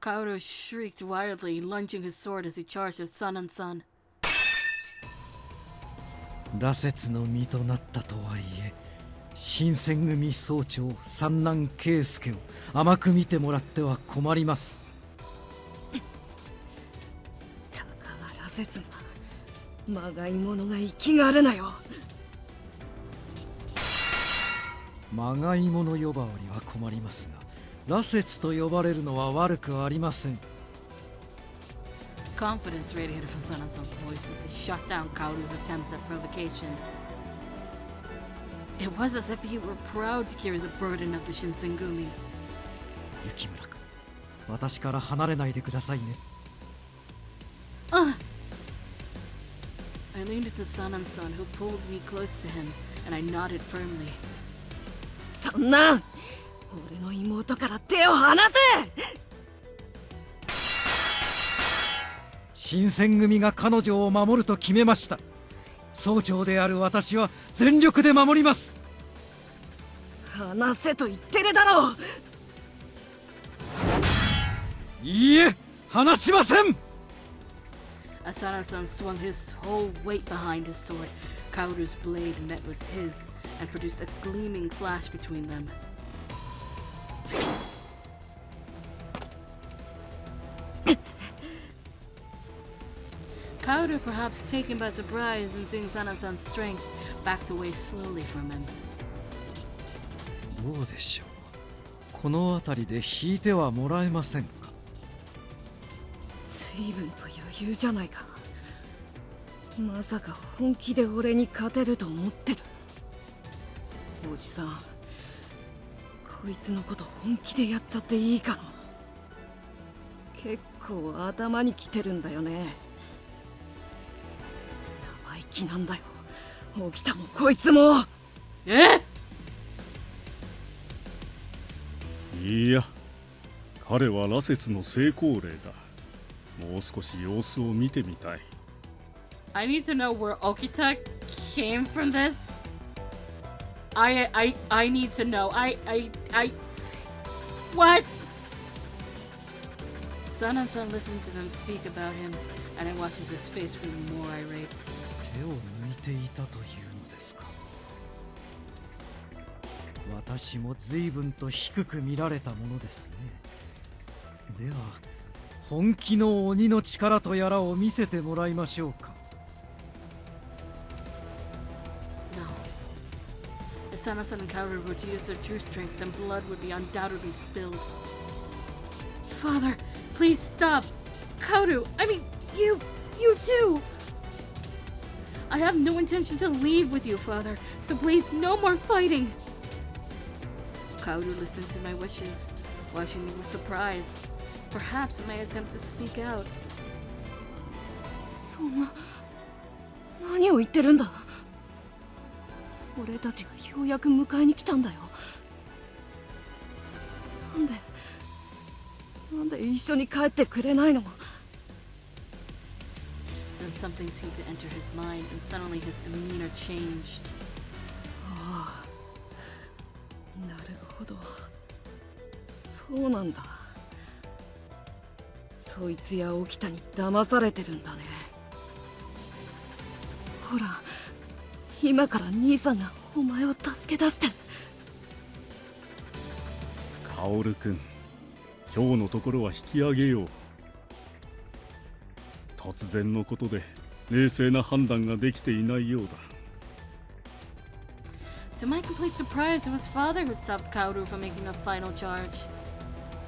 Kyoto shrieked wildly, lunging his sword as he charged at Sanan-san. 羅刹の身となったとはいえ、新選組総長三男圭介を甘く見てもらっては困ります。たかが羅刹が、まがいものが生きがるなよ。まがいもの呼ばわりは困りますが、羅刹と呼ばれるのは悪くありません。Confidence radiated from Sanan-san's voice as he shut down Kaoru's attempts at provocation. It was as if he were proud to carry the burden of the Shinsengumi. 雪村君、私から離れないでくださいね。I leaned into Sanan-san, who pulled me close to him, and I nodded firmly. そんな、俺の妹から手を離せ。新選組が彼女を守ると決めました。総長である私は全力で守ります。離せと言ってるだろう。いいえ、離しません。As Sanan-san swung his whole weight behind his sword, Kaoru's blade met with his and produced a gleaming flash between them. Kaoru, perhaps taken by surprise and seeing Sanan-san's strength, backed away slowly from him. どうでしょう。この辺りで引いてはもらえませんか。随分と余裕じゃないか。まさか本気で俺に勝てると思ってる。おじさん、こいつのこと本気でやっちゃっていいかな。結構頭にきてるんだよね。生意気なんだよ、沖田もこいつも。いや、彼は羅刹の成功例だ。もう少し様子を見てみたい。I need to know where Okita came from this. I need to know. What? Sanan-san listened to them speak about him, and I watched as his face grew more irate. 手を抜いていたというのですか。私も随分と低く見られたものですね。では、本気の鬼の力とやらを見せてもらいましょうか。No. If Sanan-san and Kaoru were to use their true strength, then blood would be undoubtedly spilled. Father, please stop. Kaoru, I mean, you too. I have no intention to leave with you, Father, so please, no more fighting. Kaoru listened to my wishes, watching me with surprise, perhaps in my attempt to speak out. そんな、何を言ってるんだ。俺たちがようやく迎えに来たんだよ。なんで一緒に帰ってくれないの。 Then something seemed to enter his mind, and suddenly his demeanor changed. ああ、なるほど。そうなんだ。そいつや沖田に騙されてるんだね。ほら、今から兄さんがお前を助け出して。薫君、今日のところは引き上げよう。突然のことで冷静な判断ができていないようだ。To my complete surprise, it was Father who stopped Kaoru from making a final charge.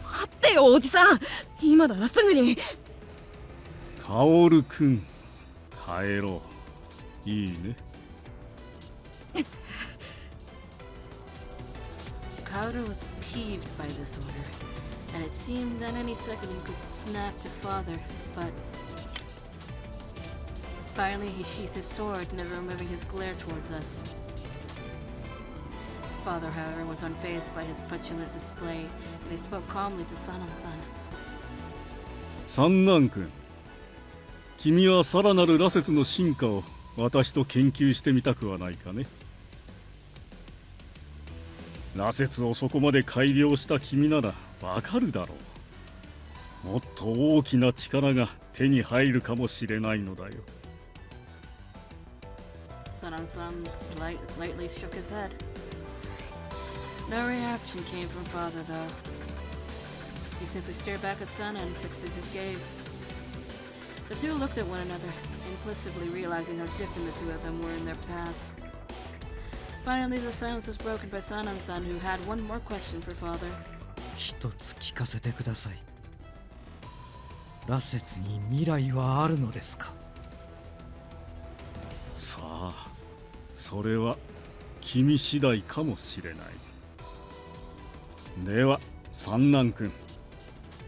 待ってよ、おじさん。今ならすぐに。薫君、帰ろう。いいね。Kaoru was peeved by this order, and it seemed that any second he could snap to Father, but finally he sheathed his sword, never removing his glare towards us. Father, however, was unfazed by his petulant display, and he spoke calmly to Sanan-san. 三男君、君はさらなる羅刹の進化を私と研究してみたくはないかね。羅刹をそこまで改良した君ならわかるだろう。もっと大きな力が手に入るかもしれないのだよ。Sanan-san lightly shook his head. No reaction came from father, though. He simply stared back at Sanan, fixing his gaze. The two looked at one another, implicitly realizing how different the two of them were in their paths. Finally, the silence was broken by Sanan-san, who had one more question for father. 一つ聞かせてください。羅刹に未来はあるのですか？さあ、それは君次第かもしれない。では、三男君、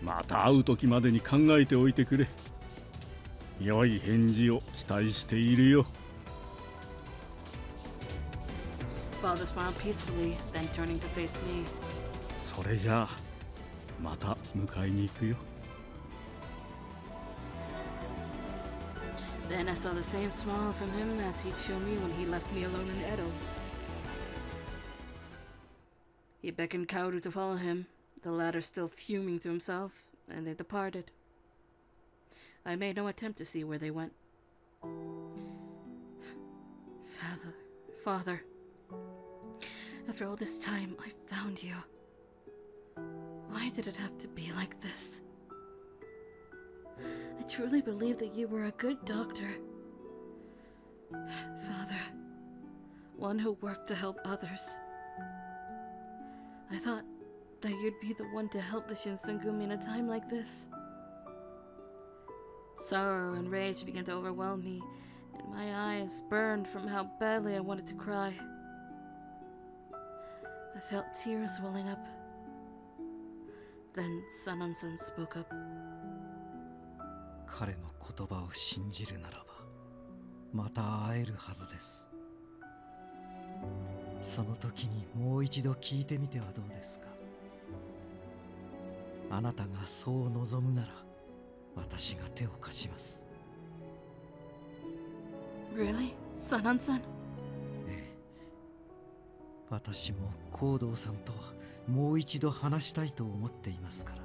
また会う時までに考えておいてくれ。良い返事を期待しているよ。Father smiled peacefully, then turning to face me. それじゃあ、また迎えに行くよ。Then I saw the same smile from him as he'd shown me when he left me alone in Edo. He beckoned Kaoru to follow him, the latter still fuming to himself, and they departed. I made no attempt to see where they went. Father, after all this time, I found you. Why did it have to be like this? I truly believed that you were a good doctor. Father, one who worked to help others. I thought that you'd be the one to help the Shinsengumi in a time like this. Sorrow and rage began to overwhelm me, and my eyes burned from how badly I wanted to cry. I felt tears welling up. Then Sanan-san spoke up. 彼の言葉を信じるならば、また会えるはずです。その時にもう一度聞いてみてはどうですか。あなたがそう望むなら、私が手を貸します。Really? Sanan-san? ええ。私も行動さんともう一度話したいと思っていますから。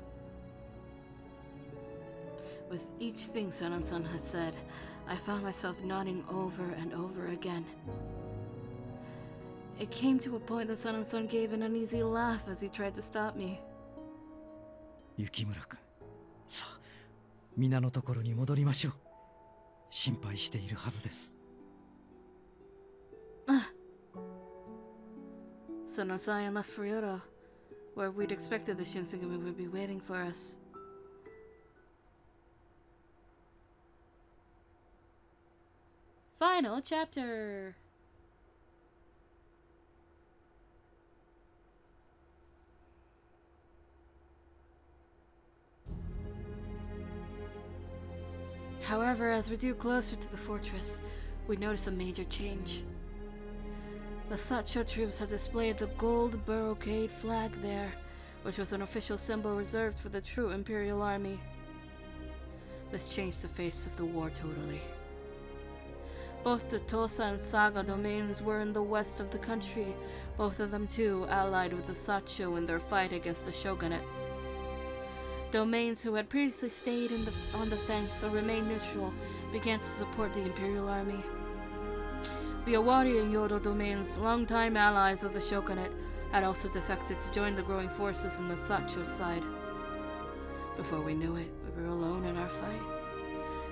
With each thing Sanan-san had said, I found myself nodding over and over again. It came to a point that Sanan-san gave an uneasy laugh as he tried to stop me. 雪村君、さあ、皆のところに戻りましょう。心配しているはずです。Sanan-san left for Kyoto, where we'd expected the Shinsengumi would be waiting for us. Final chapter! However, as we drew closer to the fortress, we noticed a major change. The Sacho troops had displayed the gold brocade flag there, which was an official symbol reserved for the true Imperial Army. This changed the face of the war totally. Both the Tosa and Saga domains were in the west of the country, both of them too allied with the Sacho in their fight against the shogunate. Domains who had previously stayed on the fence or remained neutral began to support the Imperial Army. The Awari and Yodo domains, longtime allies of the shogunate, had also defected to join the growing forces on the Sacho side. Before we knew it, we were alone in our fight,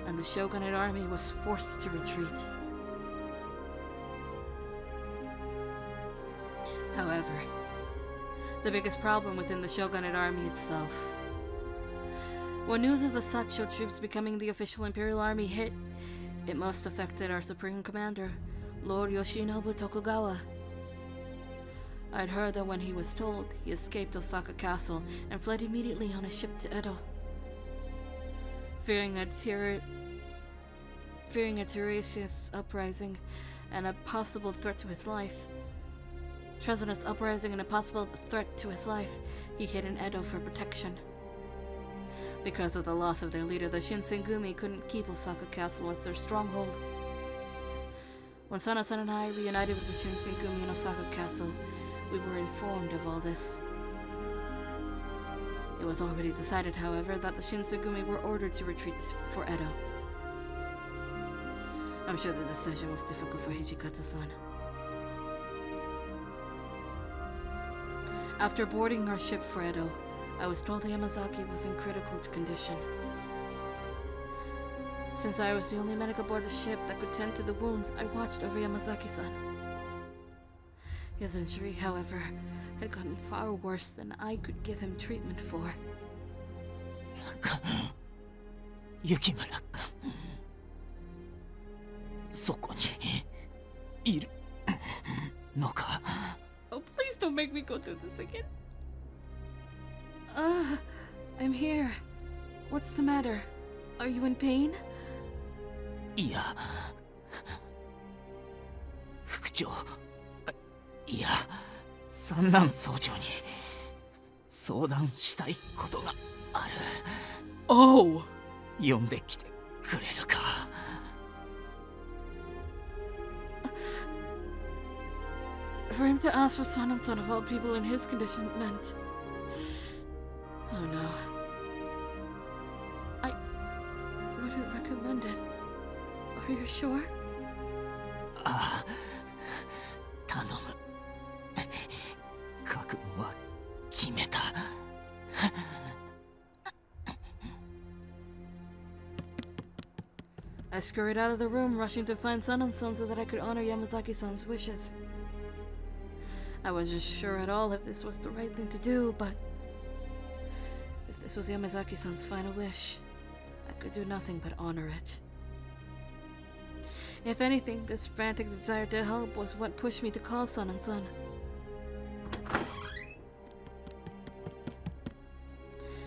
and the shogunate army was forced to retreat. However, the biggest problem within the shogunate army itself. When news of the Sacho troops becoming the official Imperial Army hit, it most affected our supreme commander, Lord Yoshinobu Tokugawa. I'd heard that when he was told, he escaped Osaka Castle and fled immediately on a ship to Edo. Fearing a terrorist uprising and a possible threat to his life, he hid in Edo for protection. Because of the loss of their leader, the Shinsengumi couldn't keep Osaka Castle as their stronghold. When Sanan-san and I reunited with the Shinsengumi in Osaka Castle, we were informed of all this. It was already decided, however, that the Shinsengumi were ordered to retreat for Edo. I'm sure the decision was difficult for Hijikata-san. After boarding our ship for Edo, I was told Yamazaki was in critical condition. Since I was the only medic aboard the ship that could tend to the wounds, I watched over Yamazaki-san. His injury, however, had gotten far worse than I could give him treatment for. 雪村君、そこにいるのか。 Oh, please don't make me go through this again. I'm here. What's the matter? Are you in pain? いや、副長、いや、三男総長に相談したいことがある。 Oh! 呼んできてくれるか。For him to ask for Sanan-san of all people in his condition meant... Oh no. I wouldn't recommend it. Are you sure? ああ、頼む。覚悟は決めた。I scurried out of the room, rushing to find Sanan-san so that I could honor Yamazaki-san's wishes. I wasn't sure at all if this was the right thing to do, but if this was Yamazaki-san's final wish, I could do nothing but honor it. If anything, this frantic desire to help was what pushed me to call Sanan-san.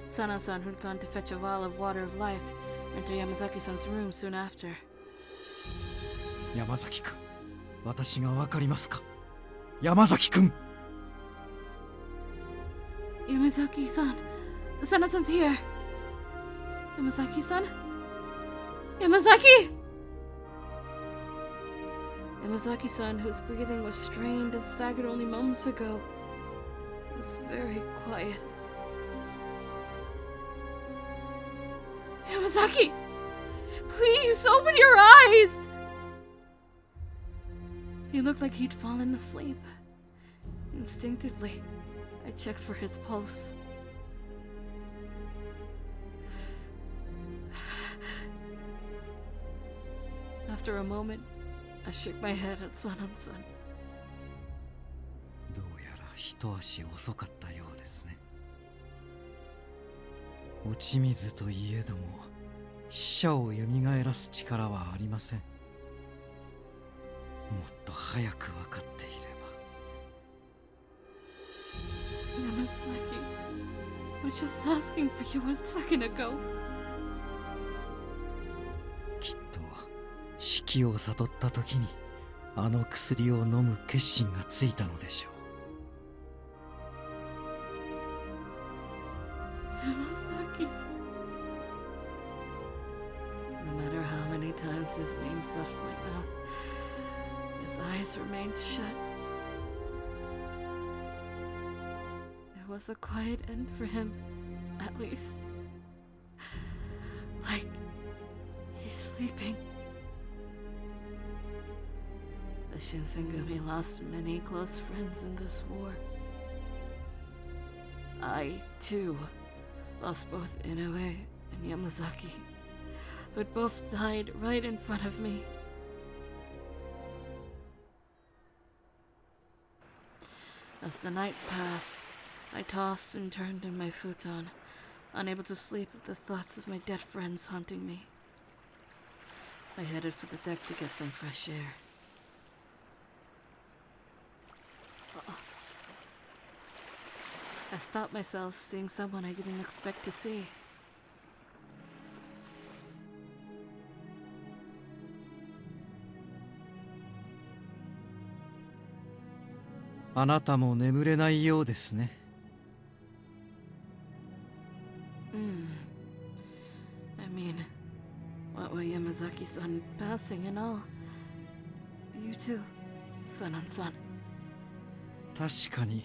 Sanan-san, who'd gone to fetch a vial of water of life, entered Yamazaki-san's room soon after. 山崎君、私がわかりますか。山崎君。Yamazaki-san, Sanan-san's here. Yamazaki-san? Yamazaki! Yamazaki-san, whose breathing was strained and staggered only moments ago, was very quiet. Yamazaki! Please, open your eyes! He looked like he'd fallen asleep. Instinctively, I checked for his pulse. After a moment, I shook my head at Sanan-san. どうやら一足遅かったようですね。落ち水といえども、死者を蘇らす力はありません。もっと早く分かっていれば。Yamasaki, I was just asking for you a second ago. きっと死期を悟った時にあの薬を飲む決心がついたのでしょう。 Yamasaki. No matter how many times his name left my mouth, his eyes remained shut. It was a quiet end for him, at least. Like he's sleeping. The Shinsengumi lost many close friends in this war. I, too, lost both Inoue and Yamazaki, who'd both died right in front of me. As the night passed, I tossed and turned in my futon, unable to sleep with the thoughts of my dead friends haunting me. I headed for the deck to get some fresh air. I stopped myself seeing someone I didn't expect to see. あなたも眠れないようですね。I mean, what with Yamazaki-san passing and all. You too, Sanan-san. 確かに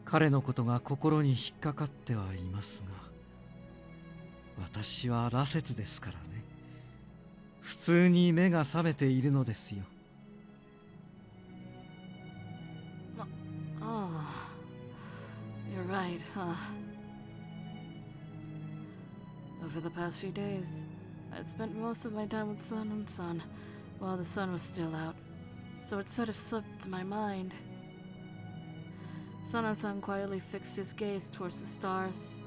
彼のことが心に引っかかってはいますが、私は羅刹ですからね。普通に目が覚めているのですよ。Oh, you're right, huh? Over the past few days, I'd spent most of my time with Sanan while the sun was still out, so it sort of slipped my mind. Sanan quietly fixed his gaze towards the stars.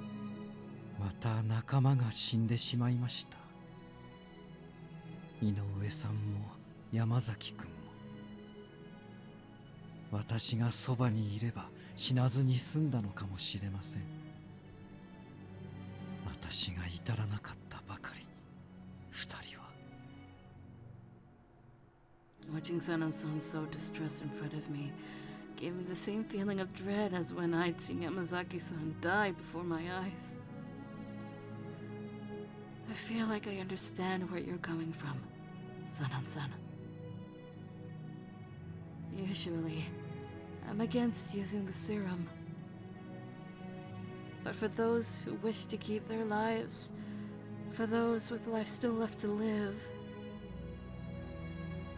また仲間が死んでしまいました。井上さんも山崎君も。私がそばにいれば死なずに済んだのかもしれません。私が至らなかったばかりに二人は。Watching Sanan so distressed in front of me gave me the same feeling of dread as when I'd seen Yamazaki-san die before my eyes. I feel like I understand where you're coming from, Sanan-san. Usually, I'm against using the serum. But for those who wish to keep their lives, for those with life still left to live,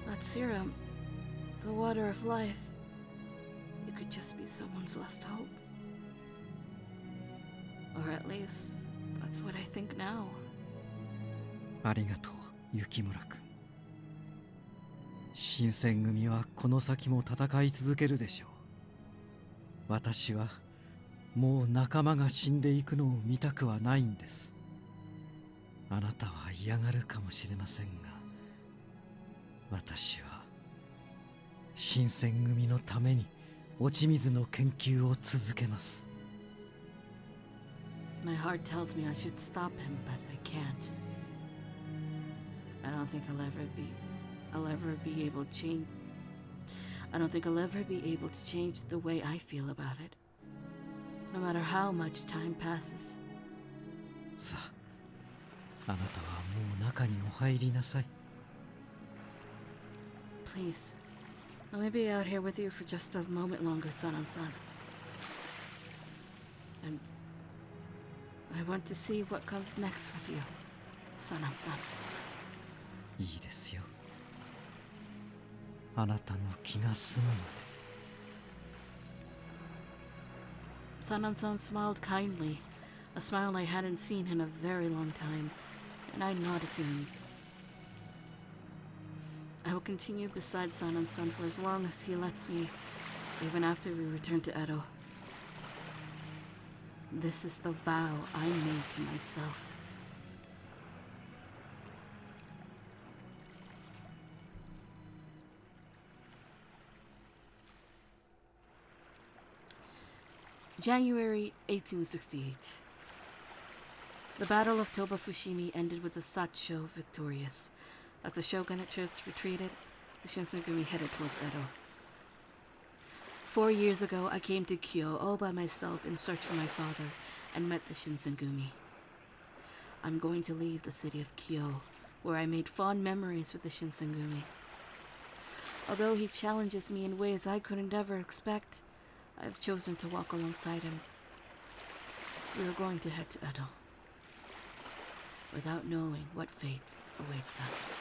that serum, the water of life, it could just be someone's last hope. Or at least, that's what I think now. ありがとう、雪村君。新選組はこの先も戦い続けるでしょう。私はもう仲間が死んでいくのを見たくはないんです。あなたは嫌がるかもしれませんが、私は新選組のために落ち水の研究を続けます。My heart tells me I should stop him, but I can't. I don't think I'll ever be able to change. I don't think I'll ever be able to change the way I feel about it, no matter how much time passes. さあ、あなたはもう中にお入りなさい。Please, let me be out here with you for just a moment longer, Sanan-san. And I want to see what comes next with you, Sanan-san. いいですよ。あなたの気が済むまで。Sanan-san smiled kindly, a smile I hadn't seen in a very long time, and I nodded to him. I will continue beside Sanan-san for as long as he lets me, even after we return to Edo. This is the vow I made to myself. January 1868. The Battle of Toba Fushimi ended with the Sacho victorious. As the shogunate troops retreated, the Shinsengumi headed towards Edo. 4 years ago, I came to Kyoto all by myself in search for my father and met the Shinsengumi. I'm going to leave the city of Kyoto, where I made fond memories with the Shinsengumi. Although he challenges me in ways I couldn't ever expect, I've chosen to walk alongside him. We are going to head to Edo, without knowing what fate awaits us.